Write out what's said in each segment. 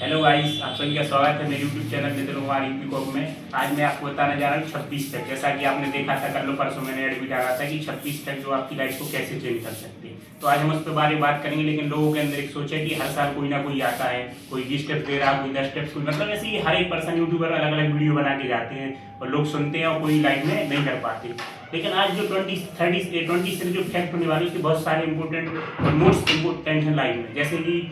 Hello guys, आप सभी का स्वागत है मेरे YouTube channel Nitin Kumar UP cop में। आज मैं आपको बताने जा रहा हूँ 36 तक। जैसा कि आपने देखा था कल परसों मैंने एड भी डाला था कि 36 तक जो आपकी लाइफ को कैसे चेंज कर सकते हैं। तो आज हम उस पर बारे बात करेंगे। लेकिन लोगों के अंदर एक सोच है कि हर साल कोई ना कोई आता है, कोई 20 स्टेप्स दे रहा है, कोई 10 स्टेप्स, कोई मतलब ऐसे ही हर एक पर्सन यूट्यूबर अलग अलग वीडियो बना के जाते हैं और लोग सुनते हैं और कोई लाइफ में नहीं कर पाते। लेकिन आज जो 20 से जो फैक्ट होने वाली है बहुत सारे इंपॉर्टेंट और मोस्ट इम्पोर्टेंट है लाइफ में। जैसे कि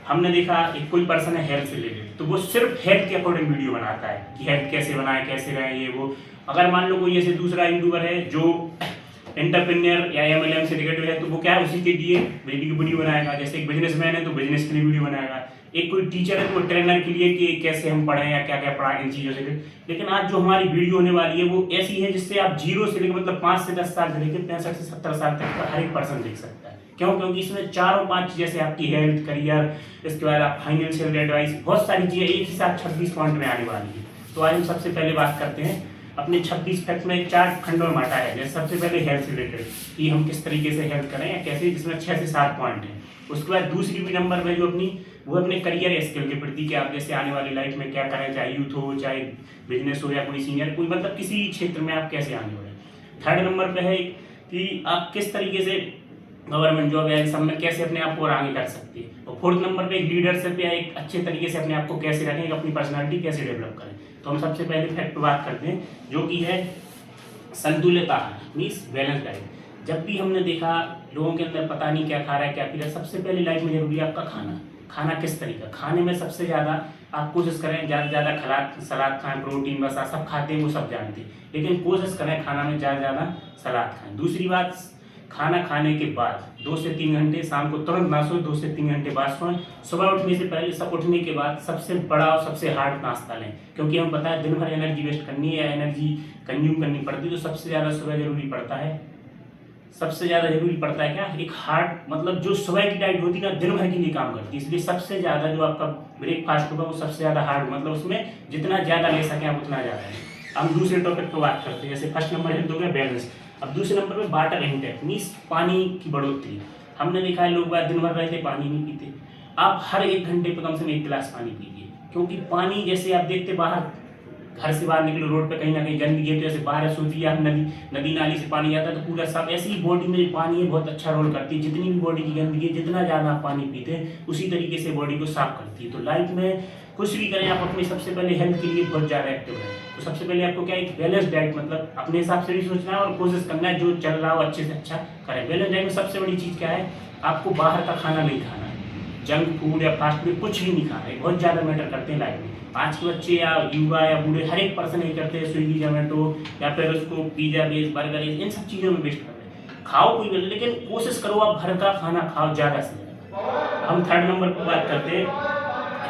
हमने देखा एक कोई पर्सन है हेल्थ से रिलेटेड, तो वो सिर्फ हेल्थ के अकॉर्डिंग वीडियो बनाता है कि हेल्थ कैसे बनाए, कैसे रहे, ये वो। अगर मान लो कोई ऐसे दूसरा यूट्यूबर है जो एंटरप्रेन्योर या एमएलएम से रिलेटेड है, तो वो क्या है उसी के लिए वीडियो बनाएगा। जैसे एक बिजनेसमैन है तो बिजनेस के लिए वीडियो बनाएगा, एक कोई टीचर है तो ट्रेनर के लिए कि कैसे हम पढ़ें या क्या क्या पढ़ाएं इन चीज़ों से। लेकिन आज जो हमारी वीडियो होने वाली है वो ऐसी है जिससे आप 0 से लेकर मतलब 5 से 10 साल से लेकर 65 से 70 साल तक का हर एक पर्सन देख सकता है। क्यों? क्योंकि इसमें 4-5 जैसे आपकी हेल्थ, करियर, इसके बाद आप फाइनेंशियल एडवाइस, बहुत सारी चीज़ें एक ही साथ 26 पॉइंट में आने वाली है। तो आज हम सबसे पहले बात करते हैं अपने 26 फैक्ट में 4 खंडों में बांटा है। जैसे सबसे पहले हेल्थ रिलेटेड कि हम किस तरीके से हेल्थ करें या कैसे, जिसमें 6 से 7 पॉइंट हैं। उसके बाद दूसरी भी नंबर में जो वो अपने करियर या स्किल के प्रति कि आप जैसे आने वाली लाइफ में क्या करें, चाहे यूथ हो, चाहे बिजनेस हो या कोई सीनियर, कोई मतलब किसी क्षेत्र में आप कैसे आगे बढ़ें। थर्ड नंबर पे है कि आप किस तरीके से गवर्नमेंट जॉब या इन सब में कैसे अपने आप को और आगे कर सकते हैं। और फोर्थ नंबर पे एक लीडरशिप या एक अच्छे तरीके से अपने आप को कैसे रखें, अपनी पर्सनालिटी कैसे डेवलप करें। तो हम सबसे पहले फैक्ट पे बात करते हैं जो कि है संतुलित आहार मीन्स बैलेंस डाइट। जब भी हमने देखा लोगों के अंदर पता नहीं क्या खा रहा है क्या पी रहा है, सबसे पहले लाइफ में जरूरी है आपका खाना किस तरीका। खाने में सबसे ज़्यादा आप कोशिश करें ज़्यादा से ज़्यादा सलाद खाएं, प्रोटीन वसा सब खाते हैं वो सब जानते हैं, लेकिन कोशिश करें खाना में ज़्यादा से ज़्यादा सलाद खाएं। दूसरी बात, खाना खाने के बाद 2 से 3 घंटे, शाम को तुरंत ना सोएं, 2 से 3 घंटे बाद सोएं। सुबह उठने से पहले, सब उठने के बाद सबसे बड़ा और सबसे हार्ड नाश्ता लें, क्योंकि हम पता है दिन भर एनर्जी वेस्ट करनी है या एनर्जी कंज्यूम करनी पड़ती है, तो सबसे ज़्यादा सुबह जरूरी पड़ता है। सबसे ज़्यादा जरूरी पड़ता है क्या, एक हार्ड मतलब जो सुबह की डाइट होती है ना दिन भर के लिए काम करती है, इसलिए सबसे ज़्यादा जो आपका ब्रेकफास्ट होगा वो सबसे ज़्यादा हार्ड, मतलब उसमें जितना ज़्यादा ले सकें आप उतना ज़्यादा है। हम दूसरे टॉपिक पर बात करते हैं। जैसे फर्स्ट नंबर हेल्थ हो गया बैलेंस। अब दूसरे नंबर पे वाटर इंटेक मीन्स पानी की बढ़ोतरी। हमने देखा है लोग दिन भर रहते पानी नहीं पीते। आप हर 1 घंटे पे कम से कम 1 गिलास पानी पीजिए, क्योंकि पानी जैसे आप देखते बाहर घर से बाहर निकलो रोड पे कहीं ना कहीं गंदगी है, तो ऐसे बारिश होती है नदी नाली से पानी आता है तो पूरा सब ऐसी ही बॉडी में पानी है बहुत अच्छा रोल करती है। जितनी भी बॉडी की गंदगी है, जितना ज़्यादा आप पानी पीते हैं उसी तरीके से बॉडी को साफ करती है। तो लाइफ में कुछ भी करें आप अपनी सबसे पहले हेल्थ के लिए बहुत ज़्यादा एक्टिव रहें। तो सबसे पहले आपको क्या एक बैलेंस डाइट मतलब अपने हिसाब से भी सोचना है और कोशिश करना है जो चल रहा हो अच्छे से अच्छा करें। बैलेंस डाइट में सबसे बड़ी चीज़ क्या है, आपको बाहर का खाना नहीं खाना है, जंक फूड या फास्ट फूड कुछ भी नहीं खाना है, बहुत ज़्यादा मैटर करते हैं लाइफ में। आज के बच्चे या युवा या बूढ़े हर एक पर्सन नहीं करते हैं, स्विगी जोमेटो या फिर उसको पिज्जा बेस बर्गर इन सब चीज़ों में वेस्ट कर रहे हैं। खाओ कोई भी, लेकिन कोशिश करो आप घर का खाना खाओ ज़्यादा से ज़्यादा। हम थर्ड नंबर पर बात करते हैं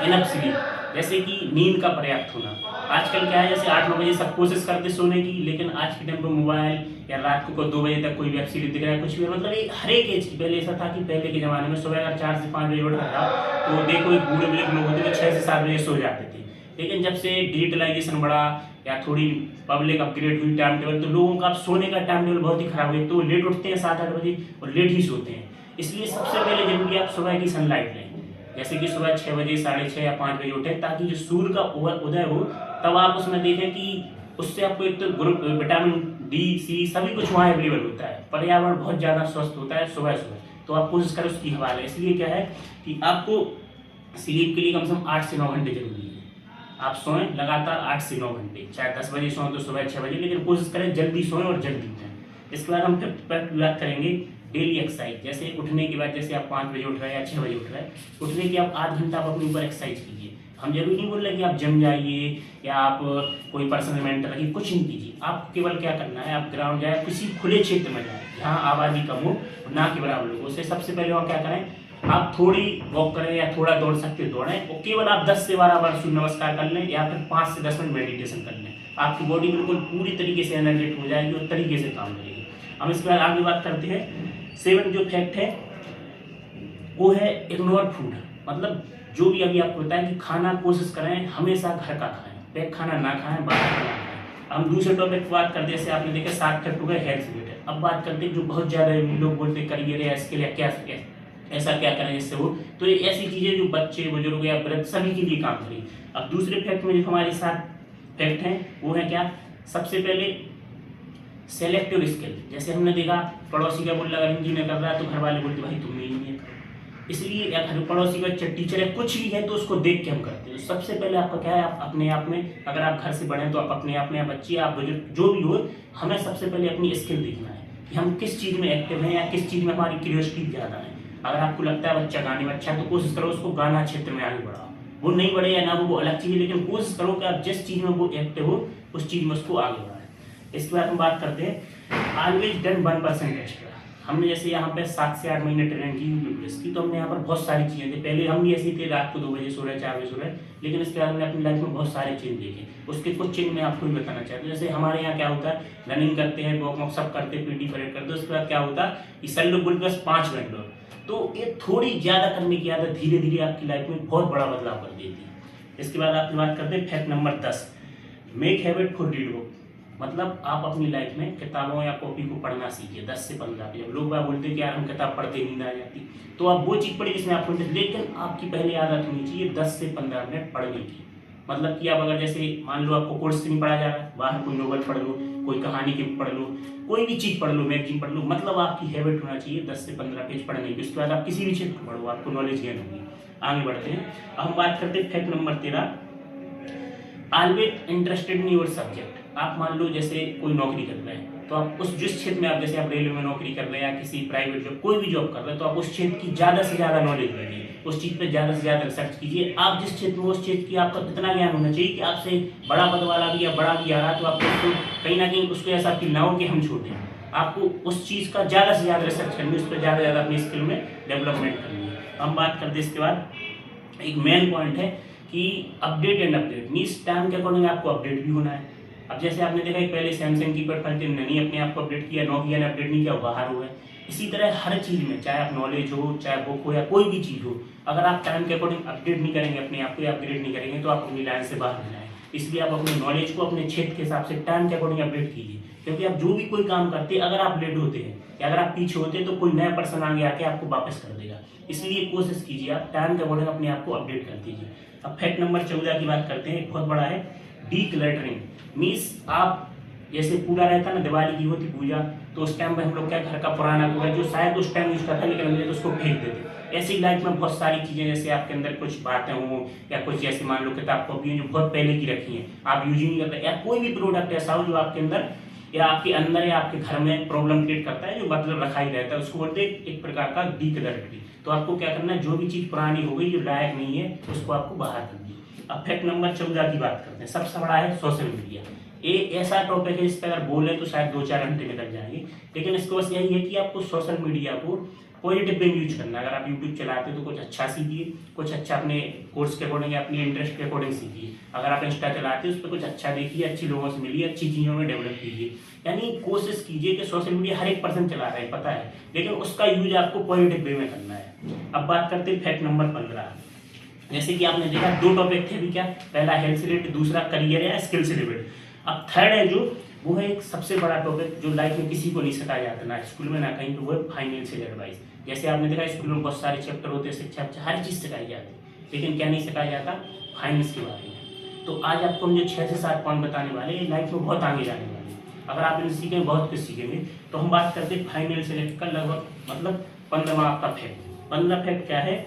इनफ स्लीप, जैसे कि नींद का पर्याप्त होना। आजकल क्या है जैसे 8-9 बजे सब कोशिश करते सोने की, लेकिन आज के टाइम पर मोबाइल या रात को 2 बजे तक कोई वेब सीरीज दिख रहा है कुछ भी, मतलब ये हर एक एज की। पहले ऐसा था कि पहले के ज़माने में सुबह अगर 4 से 5 बजे उठ रहा था तो देखो एक बूढ़े बुजुर्ग लोग होते थे 6 से 7 बजे सो जाते थे। लेकिन जब से डिजिटलाइजेशन बढ़ा या थोड़ी पब्लिक अपग्रेड हुई टाइम टेबल, तो लोगों का अब सोने का टाइम टेबल बहुत ही खराब है। तो लेट उठते हैं 7-8 बजे और लेट ही सोते हैं। इसलिए सबसे पहले जरूरी है आप सुबह की सनलाइट लें, जैसे कि सुबह 6 बजे, 6:30 या 5 बजे उठें, ताकि जो सूर्य का उदय हो तब आप उसमें देखें कि उससे आपको एक तो विटामिन डी, सी सभी कुछ वहाँ अवेलेबल होता है। पर्यावरण बहुत ज़्यादा स्वस्थ होता है सुबह सुबह, तो आप कोशिश करें उसकी हवा लें। इसलिए क्या है कि आपको स्लीप के लिए कम से कम 8 से 9 घंटे जरूरी है। आप सोएं लगातार 8 से 9 घंटे, चाहे 10 बजे सोएं तो सुबह 6 बजे, लेकिन कोशिश करें जल्दी सोएं और जल्दी उठें। इसके बाद हम फिर बात करेंगे डेली एक्सरसाइज। जैसे उठने के बाद जैसे आप 5 बजे उठ रहे हैं या 6 बजे उठ रहे हैं, उठने के आप आध घंटा आप अपने ऊपर एक्सरसाइज कीजिए। हम जरूरी नहीं बोल रहे कि आप जिम जाइए या आप कोई पर्सनल मेंटर रखिए, कुछ नहीं कीजिए। आप केवल क्या करना है, आप ग्राउंड जाए, किसी खुले क्षेत्र में जाए जहाँ आबादी कम हो, ना के बराबर लोग। उससे सबसे पहले वहाँ क्या करें, आप थोड़ी वॉक करें या थोड़ा दौड़ सकते दौड़ें, और केवल आप 10 से 12 बार सूर्य नमस्कार कर लें या फिर 5 से 10 मिनट मेडिटेशन कर लें। आपकी बॉडी बिल्कुल पूरी तरीके से एनर्जेटिक हो जाएगी और तरीके से काम करेगी। हम इसके बाद आगे बात करते हैं 7 जो फैक्ट है वो है इग्नोर फूड। मतलब जो भी अभी आपको बताया कि खाना कोशिश करें हमेशा घर का खाएं, पैक खाना ना खाएं, बाहर का ना खाएं। हम दूसरे टॉपिक पर बात करते हैं, जैसे आपने देखा 7 फैक्ट हो गए हेल्थ रिलेटेड। अब बात करते हैं जो बहुत ज़्यादा लोग बोलते हैं करियर या स्किल या क्या ऐसा क्या करें जिससे हो। तो ये ऐसी चीज़ें जो बच्चे बुजुर्ग या वृद्ध सभी के लिए काम करें। अब दूसरे फैक्ट में जो हमारे साथ फैक्ट हैं वो है क्या, सबसे पहले सेलेक्टिव स्किल। जैसे हमने देखा पड़ोसी का बोल रहा अगर इंजीनियर कर रहा है तो घर वाले बोलते भाई तुम इंजीनियर करो, इसलिए या घर पड़ोसी का टीचर है कुछ भी है तो उसको देख के हम करते हैं। तो सबसे पहले आपका क्या है, आप अपने आप में, अगर आप घर से बड़े हैं तो आप अपने आप में, या बच्चे आप बुजुर्ग जो भी हो, हमें सबसे पहले अपनी स्किल देखना है कि हम किस चीज़ में एक्टिव हैं या किस चीज़ में हमारी क्यूरियोसिटी ज़्यादा है। अगर आपको लगता है बच्चा गाने में अच्छा है तो कोशिश करो उसको गाना क्षेत्र में आगे बढ़ाओ। वो नहीं बढ़े या ना वो अलग चीज़ है, लेकिन कोशिश करो कि आप जिस चीज़ में वो एक्टिव हो उस चीज़ में उसको आगे बढ़ाएं। इसके बाद हम बात करते हैं ऑलवेज डन 1% एक्स्ट्रा। हमने जैसे यहाँ पे 7 से 8 महीने ट्रेनिंग की यूट्यूबर्स की, तो हमने यहाँ पर बहुत सारी चीज़ें थी। पहले हम भी ऐसे ही थे, रात को 2 बजे सो रहे, 4 बजे सो रहे, लेकिन इसके बाद हमने अपनी लाइफ में बहुत सारे चेंज देखे। उसके कुछ चेंज मैं आपको भी बताना चाहता हूँ। जैसे हमारे यहाँ क्या होता है, रनिंग करते हैं, वॉक वॉक सब करते हैं, पीटी परेड करते हैं, उसके बाद क्या होता है कि सर लोग बोलते बस 5 मिनट लो। तो ये थोड़ी ज़्यादा करने की आदत धीरे धीरे आपकी लाइफ में बहुत बड़ा बदलाव कर देती है। इसके बाद आपकी बात करते हैं fact number 10, make habit for read book. मतलब आप अपनी लाइफ में किताबों या कॉपी को पढ़ना सीखिए 10 से 15 पेज। लोग बात बोलते हैं कि यार हम किताब पढ़ते नींद आ जाती, तो आप वो चीज़ पढ़िए जिसमें आपको, लेकिन आपकी पहली आदत होनी चाहिए 10 से 15 मिनट पढ़ने की। मतलब कि आप अगर जैसे मान लो आपको कोर्स नहीं पढ़ा जा रहा है, बाहर कोई नोवेल पढ़ लो, कोई कहानी की पढ़ लो, कोई भी चीज़ पढ़ लो, मैगजीन पढ़ लो, मतलब आपकी हैबिट होना चाहिए 10 से 15 पेज पढ़ने की। उसके बाद आप किसी भी क्षेत्र को पढ़ो, आपको नॉलेज गेन होगी। आगे बढ़ते हैं। अब हम बात करते हैं fact number 13, always interested in your subject. आप मान लो जैसे कोई नौकरी कर रहे हैं तो आप उस जिस क्षेत्र में, आप जैसे आप रेलवे में नौकरी कर रहे हैं या किसी प्राइवेट जॉब, कोई भी जॉब कर रहे हैं, तो आप उस क्षेत्र की ज़्यादा से ज़्यादा नॉलेज लीजिए, उस चीज़ पे ज़्यादा से ज़्यादा रिसर्च कीजिए। आप जिस क्षेत्र में, उस क्षेत्र की आपका इतना ज्ञान होना चाहिए कि आपसे बड़ा पद वाला भी या बड़ा भी आ रहा है तो आपको उसको कहीं ना कहीं उसको ऐसा फील ना हो कि हम छोटे हैं। आपको उस चीज़ का ज़्यादा से ज़्यादा रिसर्च करनी है, उस पर ज़्यादा से ज़्यादा अपनी स्किल में डेवलपमेंट करनी है। हम बात करते हैं इसके बाद एक मेन पॉइंट है कि update and update means time के अकॉर्डिंग आपको अपडेट भी होना है। अब जैसे आपने देखा कि पहले सैमसंग की पर फलते नहीं अपने आप को अपडेट किया, नोकिया ने अपडेट नहीं किया, बाहर हुआ है। इसी तरह हर चीज़ में, चाहे आप नॉलेज हो, चाहे बुक हो या कोई भी चीज़ हो, अगर आप टाइम के अकॉर्डिंग अपडेट नहीं करेंगे, अपने आप को अपग्रेड नहीं करेंगे, तो आप अपनी लाइन से बाहर हो जाएंगे। इसलिए आप अपने नॉलेज को अपने क्षेत्र के हिसाब से टाइम के अकॉर्डिंग अपडेट कीजिए। क्योंकि आप जो भी कोई काम करते हैं, अगर आप लेट होते हैं या अगर आप पीछे होते हैं तो कोई नया पर्सन आगे आके आपको वापस कर देगा। इसलिए कोशिश कीजिए आप टाइम के अकॉर्डिंग अपने आप को अपडेट कर दीजिए। अब फैक्ट नंबर 14 की बात करते हैं, बहुत बड़ा है, डीक्लटरिंग मीन्स आप जैसे कूड़ा रहता है ना, दिवाली की होती पूजा, तो उस टाइम में हम लोग क्या, घर का पुराना कूड़ा जो शायद उस टाइम यूज करता है लेकिन हम उसको फेंक देते। ऐसी लाइफ में बहुत सारी चीज़ें, जैसे आपके अंदर कुछ बातें हों या कुछ जैसे मान लो किताब कॉपी जो बहुत पहले की रखी हैं, आप यूज ही नहीं करते, या कोई भी प्रोडक्ट ऐसा हो जो आपके अंदर या आपके अंदर या आपके घर में प्रॉब्लम क्रिएट करता है, जो मतलब रखा ही रहता है, उसको बोलते हैं एक प्रकार का डीक्लटरिंग। तो आपको क्या करना है, जो भी चीज़ पुरानी हो गई, जो लायक नहीं है, उसको आपको बाहर कर दिया। अब फैक्ट नंबर 14 की बात करते हैं, सबसे बड़ा है सोशल मीडिया। ये ऐसा टॉपिक है जिस पर अगर बोले तो शायद 2-4 घंटे निकल जाएंगे, लेकिन इसको बस यही है कि आपको सोशल मीडिया को पॉजिटिव वे में यूज करना है। अगर आप यूट्यूब चलाते हो तो कुछ अच्छा सीखिए, कुछ अच्छा अपने कोर्स के अकॉर्डिंग या अपने इंटरेस्ट के अकॉर्डिंग सीखिए। अगर आप इंस्टा चलाते हो उस पर कुछ अच्छा देखिए, अच्छी लोगों से मिलिए, अच्छी चीज़ों में डेवलप कीजिए। यानी कोशिश कीजिए कि सोशल मीडिया हर एक पर्सन चला रहा है पता है, लेकिन उसका यूज आपको पॉजिटिव वे में करना है। अब बात करते हैं फैक्ट नंबर 15। जैसे कि आपने देखा 2 टॉपिक थे अभी, क्या पहला हेल्थ से रिलेटेड, दूसरा करियर या स्किल से रिलेटेड। अब थर्ड है जो, वो है एक सबसे बड़ा टॉपिक जो लाइफ में किसी को नहीं सिखाया जाता, ना स्कूल में ना कहीं, तो वो है फाइनेंशियल एडवाइस। जैसे आपने देखा स्कूल में बहुत सारे चैप्टर होते हैं, शिक्षा हर चीज़ सिखाई जाती है, लेकिन क्या नहीं सिखाया जाता, फाइनेंस के बारे में। तो आज आपको हम जो 6 से 7 पॉइंट बताने वाले हैं, लाइफ में बहुत आगे जाने वाले हैं। अगर आप इन्हें सीखेंगे बहुत कुछ सीखेंगे। तो हम बात करते हैं फाइनेंशियल का लगभग मतलब 15वां आपका फैक्ट। 15 फैक्ट क्या है,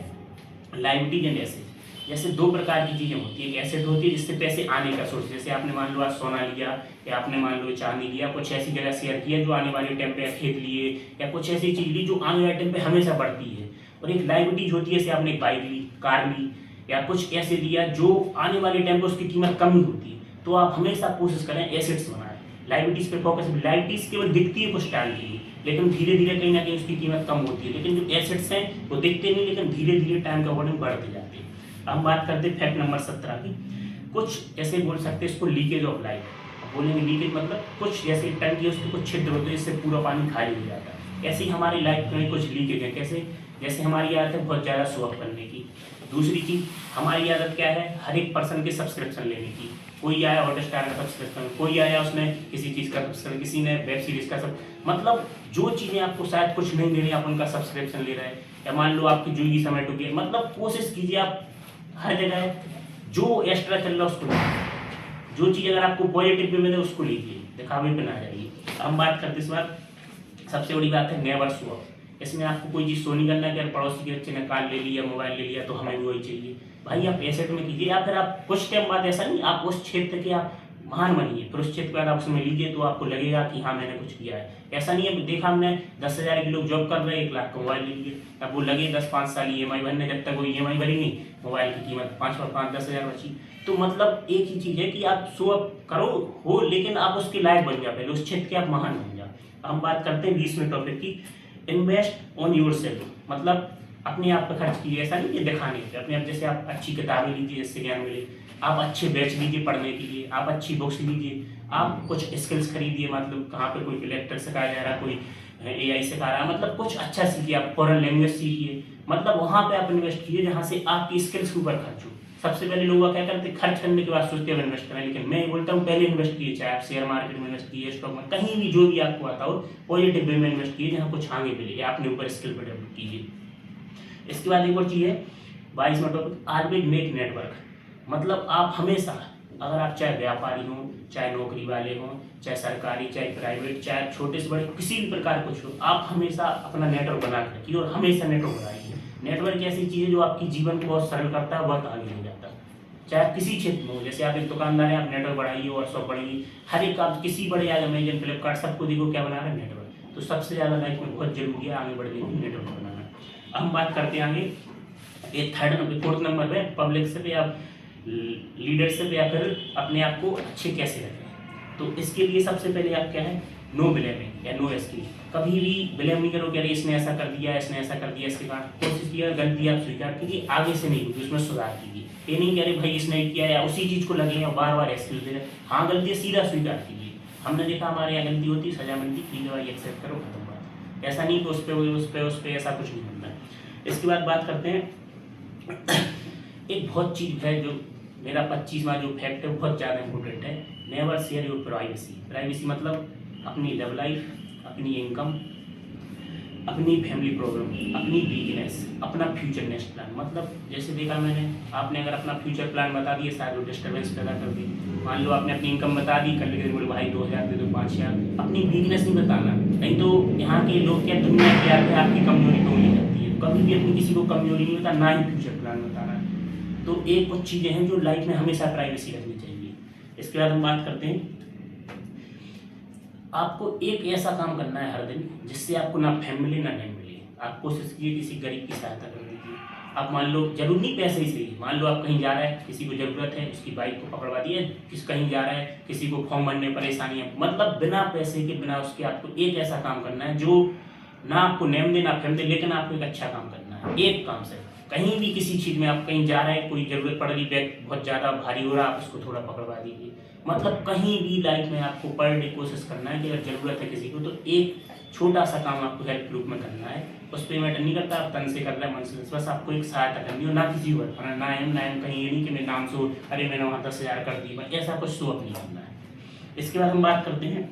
लायबिलिटीज एंड एसेट। जैसे 2 प्रकार की चीज़ें होती है, एक एसेट होती है जिससे पैसे आने का सोर्स, जैसे आपने मान लो आज सोना लिया या आपने मान लो चांदी लिया, कुछ ऐसी जगह शेयर किया जो आने वाले टाइम पे, खेत लिए या कुछ ऐसी चीज़ ली जो आने वाले टाइम पे हमेशा बढ़ती है। और एक लायबिलिटीज होती है, जैसे आपने एक बाइक ली, कार ली या कुछ ऐसे लिया जो आने वाले टाइम पे उसकी कीमत कम ही होती है। तो आप हमेशा कोशिश करें एसेट्स बनाएं, लायबिलिटीज पे फोकस। लायबिलिटीज केवल दिखती है कुछ टाइम के लिए, लेकिन धीरे धीरे कहीं ना कहीं उसकी कीमत कम होती है, लेकिन जो एसेट्स हैं वो दिखते नहीं, लेकिन धीरे धीरे टाइम के अकॉर्डिंग बढ़ते जाते हैं। हम बात करते हैं फैक्ट नंबर 17 की। कुछ ऐसे बोल सकते हैं इसको लीकेज ऑफ लाइफ। बोलेंगे लीकेज मतलब कुछ जैसे टंकी है उसके कुछ छिद्र होते हैं जिससे पूरा पानी खाली हो जाता है। ऐसे ही हमारी लाइफ में कुछ लीकेज है। कैसे, जैसे हमारी आदत है बहुत ज़्यादा शो ऑफ करने की, दूसरी चीज़, हमारी आदत क्या है, हर एक पर्सन के सब्सक्रिप्शन लेने की। कोई आया हॉटस्टार का सब्सक्रिप्शन, कोई आया उसने किसी चीज़ का सब्सक्रिप्शन, किसी ने वेब सीरीज़ का सब, मतलब जो चीज़ें आपको शायद कुछ नहीं देनी आप उनका सब्सक्रिप्शन ले रहे हैं। या मान लो आपकी स्विगी जोमेटो की, मतलब कोशिश कीजिए आप हर जगह जो एक्स्ट्रा चल रहा है उसको लीजिए, जो चीज़ अगर आपको पॉजिटिव पे मिले उसको लीजिए, दिखावे पे ना जाइए। हम बात करते इस बार सबसे बड़ी बात है नेवर शो ऑफ। इसमें आपको कोई चीज़ शो नहीं करना है कि पड़ोसी के बच्चे ने कार ले लिया, मोबाइल ले लिया तो हमें भी वही चाहिए। भाई आप एसेट में कीजिए, या फिर आप कुछ टाइम बाद, ऐसा नहीं आप उस क्षेत्र के आप महान बनिए, फिर उस क्षेत्र के बाद आप उसमें लीजिए तो आपको लगेगा कि हाँ मैंने कुछ किया है। ऐसा नहीं है, देखा हमने 10,000 के लोग जॉब कर रहे हैं, 1 लाख का मोबाइल ले लिए, अब वो लगे 10-5 साल EMI भरने, जब तक वो EMI भरी नहीं मोबाइल की कीमत 5-10 हज़ार बची। तो मतलब एक ही चीज़ है कि आप शो अप करो हो, लेकिन आप उसके लायक बन जाओ, पहले उस क्षेत्र के आप महान बन जाओ। हम बात करते हैं 20वें टॉपिक की, इन्वेस्ट ऑन योर सेल्फ। मतलब अपने आप पे खर्च कीजिए, ऐसा नहीं है दिखाने पे, अपने आप। जैसे आप अच्छी किताबें लीजिए जिससे ज्ञान मिले, आप अच्छे बैच लीजिए पढ़ने के लिए, आप अच्छी बुक्स लीजिए, आप कुछ स्किल्स खरीदिए, मतलब कहाँ पे कोई इलेक्ट्रिक सिखाया जा रहा है, कोई AI सिखा रहा है, मतलब कुछ अच्छा सीखिए, आप फॉरेन लैंग्वेज सीखिए, मतलब वहाँ पे आप इन्वेस्ट कीजिए जहाँ से आपकी स्किल्स के ऊपर खर्च हो। सबसे पहले लोग क्या करते हैं, खर्च करने के बाद सोचते हैं इन्वेस्ट करें, लेकिन मैं बोलता हूँ पहले इन्वेस्ट कीजिए, चाहे आप शेयर मार्केट में इन्वेस्ट कीजिए, स्टॉक में, कहीं भी जो भी आपको आता हो पॉजिटिव वे में इन्वेस्ट कीजिए जहाँ कुछ आगे मिले, या अपने ऊपर स्किल पर डेवलप कीजिए। इसके बाद एक और चीज़ है 22वां टॉपिक, ऑलवेज मेक नेटवर्क। मतलब आप हमेशा, अगर आप चाहे व्यापारी हो, चाहे नौकरी वाले हो, चाहे सरकारी, चाहे प्राइवेट, चाहे छोटे से बड़े किसी भी प्रकार कुछ हो, आप हमेशा अपना नेटवर्क बना के रखिए और हमेशा नेटवर्क बनाइए। नेटवर्क ऐसी चीज़ है जो आपकी जीवन को बहुत सरल करता है, बहुत आगे ले जाता है। चाहे आप किसी क्षेत्र में हो, जैसे आप एक दुकानदार हैं, आप नेटवर्क बढ़ाइए और शॉप बढ़ाइए। हर एक आप किसी बड़े या अमेजन, फ्लिपकार्ट, सबको देखो क्या बना रहे हैं, नेटवर्क। तो सबसे ज़्यादा लाइफ में बहुत जरूरी है आगे बढ़ने के लिए नेटवर्क बनाना। अब हम बात करते हैं आगे, ये 4th नंबर पे पब्लिक पे आप लीडरशिप या फिर अपने आप को अच्छे कैसे रखें। तो इसके लिए सबसे पहले आप क्या है, नो ब्लेमिंग या नो एक्सक्यूज। कभी भी ब्लेम नहीं करो कि अरे इसने ऐसा कर दिया, इसने ऐसा कर दिया, इसके कारण कोशिश किया, गलती आप स्वीकार कीजिए, आगे से नहीं होगी, उसमें सुधार कीजिए। ये नहीं कि अरे भाई इसने किया या उसी चीज़ को लगे और बार बार एक्सक्यूज दे रहे। हाँ गलती सीधा स्वीकार कीजिए, हमने देखा हमारे यहाँ गलती होती, सजा मिलती, ठीक है भाई एक्सेप्ट करो, खत्म बात। ऐसा नहीं कि उस पर ऐसा कुछ नहीं बनता है। इसके बाद बात करते हैं एक बहुत चीज़ है जो मेरा 25वां जो फैक्ट है वो बहुत ज़्यादा इंपॉर्टेंट है, never share your privacy. Privacy मतलब अपनी लव लाइफ, अपनी इनकम, अपनी फैमिली प्रॉब्लम, अपनी वीकनेस, अपना फ्यूचर नेक्स्ट प्लान। मतलब जैसे देखा मैंने, आपने अगर अपना फ्यूचर प्लान बता दिया, शायद वो डिस्टर्बेंस पैदा कर दी। मान लो आपने अपनी इनकम बता दी, कल के दिन बोले भाई 2,000 दे दो, 5,000। अपनी वीकनेस नहीं बताना, नहीं तो यहाँ के लोग क्या दुनिया के आगे आपकी कमजोरी ढूंढ ली जाती है। कभी भी अपनी किसी को कमजोरी नहीं बताना, ना ही फ्यूचर प्लान बताना। तो एक कुछ चीज़ें हैं जो लाइफ में हमेशा प्राइवेसी रखनी चाहिए। इसके बाद हम बात करते हैं, आपको एक ऐसा काम करना है हर दिन जिससे आपको ना फेम मिले ना नेम मिले। आप कोशिश कीजिए किसी गरीब की सहायता कर दीजिए। आप मान लो जरूर नहीं पैसे ही सही, मान लो आप कहीं जा रहे हैं, किसी को ज़रूरत है, उसकी बाइक को पकड़वा दिए, कहीं जा रहे हैं, किसी को फॉर्म भरने परेशानी है, मतलब बिना पैसे के, बिना उसके आपको एक ऐसा काम करना है जो ना आपको नेम दे ना फेम दे, लेकिन आपको एक अच्छा काम करना है। एक काम से कहीं भी किसी चीज़ में आप कहीं जा रहे हैं, कोई ज़रूरत पड़ रही, बैग बहुत ज़्यादा भारी हो रहा है, आप उसको थोड़ा पकड़वा दीजिए। मतलब कहीं भी लाइफ में आपको पर डे कोशिश करना है कि अगर ज़रूरत है किसी को तो एक छोटा सा काम आपको हेल्प ग्रुप में करना है। उस पर मैटर नहीं करता आप तन से कर रहे हैं, मन से, बस आपको एक सहायता करनी हो, ना किसी को ना एम कहीं ये नहीं कि मेरे नाम से अरे मैंने वहाँ 10,000 कर दी, ऐसा कुछ शो अप नहीं करना है। इसके बाद हम बात करते हैं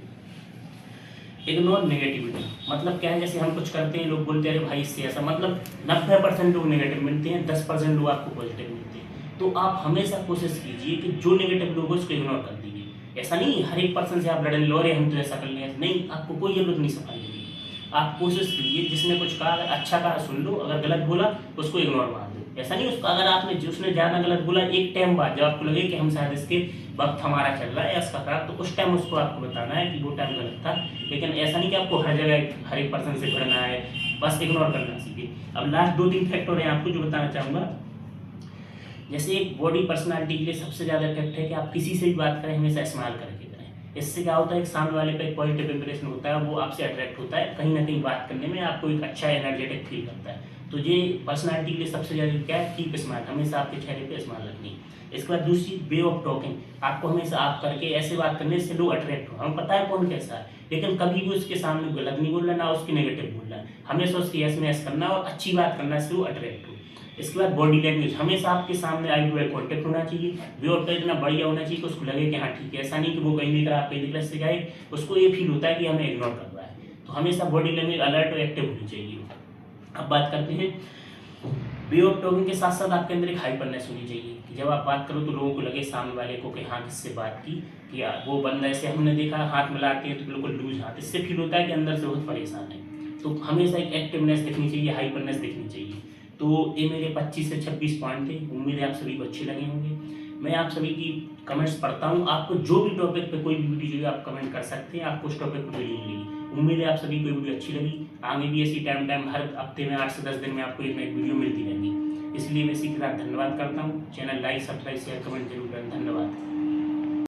इग्नोर नेगेटिविटी। मतलब क्या है, जैसे हम कुछ करते हैं, लोग बोलते हैं अरे भाई इससे ऐसा, मतलब 90% लोग नेगेटिव मिलते हैं, 10% लोग आपको पॉजिटिव मिलते हैं। तो आप हमेशा कोशिश कीजिए कि जो नेगेटिव लोग हैं उसको इग्नोर कर दीजिए। ऐसा नहीं हर एक पर्सन से आप लड़ने लो, रहे हम तो ऐसा कर लें, नहीं, आपको कोई जरूरत नहीं सफाई देने की। आप कोशिश कीजिए जिसने कुछ कहा, अगर अच्छा कहा सुन लो, अगर गलत बोला उसको इग्नोर मार दो। ऐसा नहीं उसको, अगर आपने उसने ज़्यादा गलत बोला एक टाइम बाद, जब आपको लगे कि हम शायद इसके वक्त हमारा चल रहा है इसका खराब, तो उस टाइम उसको आपको बताना है कि वो टाइम गलत था। लेकिन ऐसा नहीं कि आपको हर जगह हर एक पर्सन से भिड़ना है, बस इग्नोर करना सीखिए। अब लास्ट 2-3 फैक्टर हैं आपको जो बताना चाहूँगा। जैसे एक बॉडी पर्सनालिटी के लिए सबसे ज़्यादा इफेक्ट है कि आप किसी से भी बात करें हमेशा स्माइल करके करें। इससे क्या होता है, एक सामने वाले पे एक पॉजिटिव इंप्रेशन होता है, वो आपसे अट्रैक्ट होता है, कहीं ना कहीं बात करने में आपको एक अच्छा एनर्जेटिक फील करता है। तो ये पर्सनालिटी के लिए सबसे ज़्यादा क्या है, कीप स्माइल, हमेशा आपके चेहरे पे स्माइल रखनी। इसके बाद दूसरी वे ऑफ टॉकिंग, आपको हमेशा आप करके ऐसे बात करने से लोग अट्रैक्ट हो। हमें पता है कौन कैसा है, लेकिन कभी भी उसके सामने गलत नहीं बोल रहा, ना उसकी नेगेटिव बोल रहा है, हमेशा उसकी यस में यस करना और अच्छी बात करना से वो अट्रैक्ट हो। इसके बाद बॉडी लैंग्वेज, हमेशा आपके सामने आई टू आई कॉन्टेक्ट होना चाहिए, वे ऑफ टच इतना बढ़िया होना चाहिए कि उसको लगे कि हाँ ठीक है, ऐसा नहीं कि वो कहीं दिख रहा है आप कहीं दिख रहा है, इससे क्या है उसको ये फील होता है कि हमें इग्नोर कर रहा है। तो हमेशा बॉडी लैंग्वेज अलर्ट और एक्टिव होनी चाहिए। अब बात करते हैं वे ऑफ टॉकिंग के साथ साथ आपके अंदर एक हाइपरनेस होनी चाहिए कि जब आप बात करो तो लोगों को लगे सामने वाले को कि हाँ किससे बात की, कि वो बंदा ऐसे हमने देखा हाथ मिलाते हैं तो बिल्कुल लूज हाथ, इससे फील होता है कि अंदर से बहुत परेशान है। तो हमेशा एक एक्टिवनेस दिखनी चाहिए, हाइपरनेस दिखनी चाहिए। तो ये मेरे 25 से 26 पॉइंट थे, उम्मीद है आप सभी को अच्छे लगे होंगे। मैं आप सभी की कमेंट्स पढ़ता हूँ, आपको जो भी टॉपिक पे कोई भी वीडियो चाहिए आप कमेंट कर सकते हैं, आपको उस टॉपिक पर वीडियो मिलेगी। उम्मीद है आप सभी को वीडियो अच्छी लगी। आगे भी ऐसी टाइम हर हफ्ते में 8 से 10 दिन में आपको एक नई वीडियो मिलती रहेंगी। इसलिए मैं इसी के साथ धन्यवाद करता हूँ। Channel like, subscribe, share, comment जरूर करें। धन्यवाद।